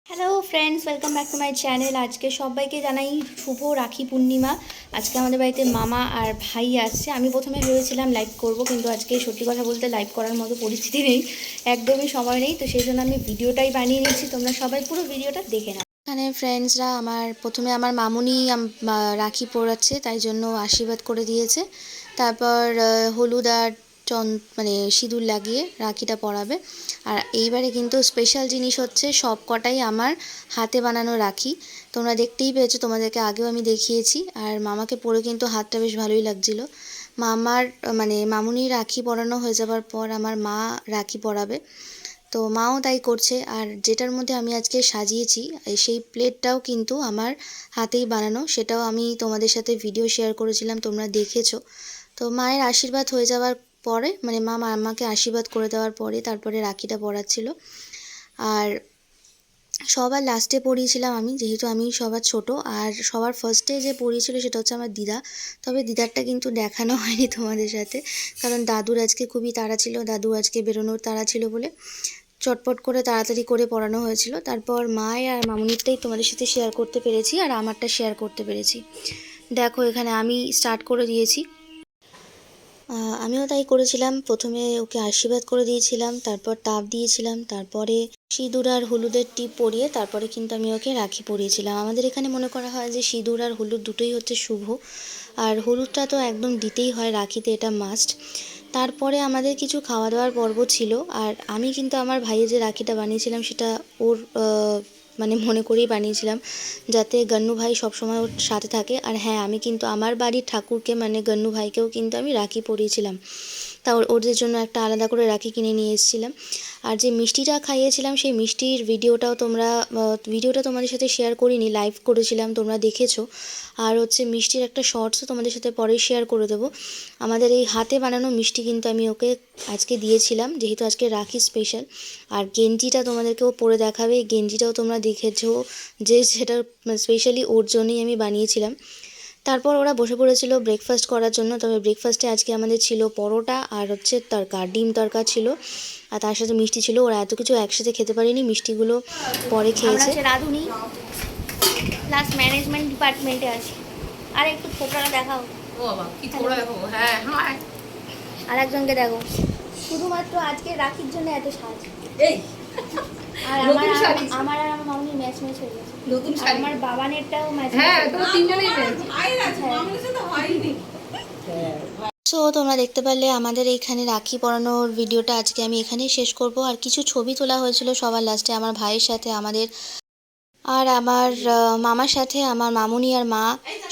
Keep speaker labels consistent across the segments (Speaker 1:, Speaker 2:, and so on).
Speaker 1: Hello friends, welcome back to my channel. আজকে সবাইকে জানাই শুভ রাখি পূর্ণিমা। আজকে আমাদের বাড়িতে মামা আর ভাই আসছে। আমি প্রথমে ভেবেছিলাম লাইভ করব, কিন্তু আজকে সত্যি কথা বলতে লাইভ করার মতো পরিস্থিতি নেই, একদমই সময় নেই। তো সেই জন্য আমি ভিডিওটাই বানিয়ে নিচ্ছি, তোমরা সবাই পুরো ভিডিওটা দেখে নাও। এখানে ফ্রেন্ডসরা প্রথমে আমার মামুনি রাখি পরাচ্ছে, তাই জন্য আশীর্বাদ করে দিয়েছে। তারপর হলুদ আর সিঁদুর লাগিয়ে রাখিটা পরাবে। আর এইবারে কিন্তু স্পেশাল জিনিস হচ্ছে সব কটাই আমার হাতে বানানো রাখি। তোমরা দেখতেই পেয়েছো, তোমাদেরকে আগেও আমি দেখিয়েছি। আর মামাকে পরে কিন্তু হাতটা বেশ ভালোই লাগছিল। মামার মামুনির রাখি পরানো হয়ে যাবার পর আমার মা রাখি পরাবে, তো মাও তাই করছে। আর যেটার মধ্যে আমি আজকে সাজিয়েছি সেই প্লেটটাও কিন্তু আমার হাতেই বানানো, সেটাও আমি তোমাদের সাথে ভিডিও শেয়ার করেছিলাম, তোমরা দেখেছো। তো মায়ের আশীর্বাদ হয়ে যাওয়ার পরে মা মামাকে আশীর্বাদ করে দেওয়ার পরে তারপরে রাখিটা পরাচ্ছিল। আর সবার লাস্টে পরিয়েছিলাম আমি, যেহেতু আমি সবার ছোট। আর সবার ফার্স্টে যে পরিয়েছিল সেটা হচ্ছে আমার দিদা। তবে দিদারটা কিন্তু দেখানো হয়নি তোমাদের সাথে, কারণ দাদুর আজকে খুবই তাড়া ছিল, দাদু আজকে বেরোনোর তাড়া ছিল বলে চটপট করে তাড়াতাড়ি করে পড়ানো হয়েছিল। তারপর মায়ের আর মামুনিরটাই তোমাদের সাথে শেয়ার করতে পেরেছি, আর আমারটা শেয়ার করতে পেরেছি। দেখো এখানে আমি স্টার্ট করে দিয়েছি। আমিও তাই করেছিলাম, প্রথমে ওকে আশীর্বাদ করে দিয়েছিলাম, তারপর তাপ দিয়েছিলাম, তারপরে সিঁদুর আর হলুদের টিপ পরিয়ে তারপরে কিন্তু আমি ওকে রাখি পরিয়েছিলাম। আমাদের এখানে মনে করা হয় যে সিঁদুর আর হলুদ দুটোই হচ্ছে শুভ, আর হলুদটা তো একদম দিতেই হয় রাখিতে, এটা মাস্ট। তারপরে আমাদের কিছু খাওয়া দাওয়ার পর্ব ছিল। আর আমি কিন্তু আমার ভাইয়ের যে রাখিটা বানিয়েছিলাম সেটা ওর মনে করেই বানিয়েছিলাম, যাতে গন্নু ভাই সবসময় ওর সাথে থাকে। আর হ্যাঁ, আমি কিন্তু আমার বাড়ির ঠাকুরকে গন্নু ভাইকেও কিন্তু আমি রাখি পরিয়েছিলাম, তা ওদের জন্য একটা আলাদা করে রাখি কিনে নিয়ে এসেছিলাম। আর যে মিষ্টিটা খাইয়েছিলাম সেই মিষ্টির ভিডিওটা তোমাদের সাথে শেয়ার করিনি, লাইভ করেছিলাম, তোমরা দেখেছো। আর হচ্ছে মিষ্টির একটা শর্টসও তোমাদের সাথে পরে শেয়ার করে দেবো। আমাদের এই হাতে বানানো মিষ্টি কিন্তু আমি ওকে আজকে দিয়েছিলাম, যেহেতু আজকে রাখি স্পেশাল। আর গেঞ্জিটা তোমাদেরকেও পরে দেখাবে, গেঞ্জিটাও তোমরা দেখেছো যে সেটা স্পেশালি ওর জন্যই আমি বানিয়েছিলাম। তারপর ওরা বসে পড়েছিল ব্রেকফাস্ট করার জন্য। তবে ব্রেকফাস্টে আজকে আমাদের ছিল পরোটা আর হচ্ছে তরকা, ডিম তরকা ছিল, আর তার সাথে মিষ্টি ছিল। ওরা এত কিছু একসাথে খেতে পারিনি, মিষ্টিগুলো পরে খেয়েছে। রাঁধুনি প্লাস ম্যানেজমেন্ট ডিপার্টমেন্টে আছি। আর একটু ছোটরা দেখাও।
Speaker 2: ও বাবা, কি ছোটরা দেখো। হ্যাঁ হ্যাঁ,
Speaker 1: আর একজনকে দেখো, শুধুমাত্র আজকে রাখির জন্য এত সাজ। এই আর আমার আর আমার মামুনি ম্যাচ হয়ে গেছে নতুন শাড়ি। আমার বাবানেরটাও ম্যাচ।
Speaker 2: হ্যাঁ, তোমরা তিনজনেই ম্যাচ।
Speaker 1: সো তোমরা দেখতে পারলে আমাদের এইখানে রাখি পরানোর ভিডিওটা আজকে আমি এখানেই শেষ করব। আর কিছু ছবি তোলা হয়েছিল সবার লাস্টে, আমার ভাইয়ের সাথে আমার মামার সাথে, আমার মামুনি আর মা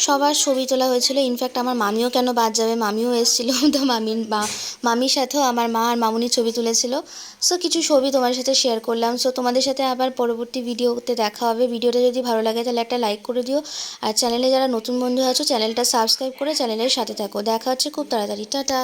Speaker 1: সবার ছবি তোলা হয়েছিল। ইনফ্যাক্ট আমার মামিও কেন বাদ যাবে, মামিও এসেছিলো, তো মামির সাথেও আমার মা আর মামুনির ছবি তুলেছিল। সো কিছু ছবি তোমাদের সাথে শেয়ার করলাম। সো তোমাদের সাথে আবার পরবর্তী ভিডিওতে দেখা হবে। ভিডিওটা যদি ভালো লাগে তাহলে একটা লাইক করে দিও, আর চ্যানেলে যারা নতুন বন্ধু আছো চ্যানেলটা সাবস্ক্রাইব করে চ্যানেলের সাথে থাকো। দেখা হচ্ছে খুব তাড়াতাড়ি। টাটা।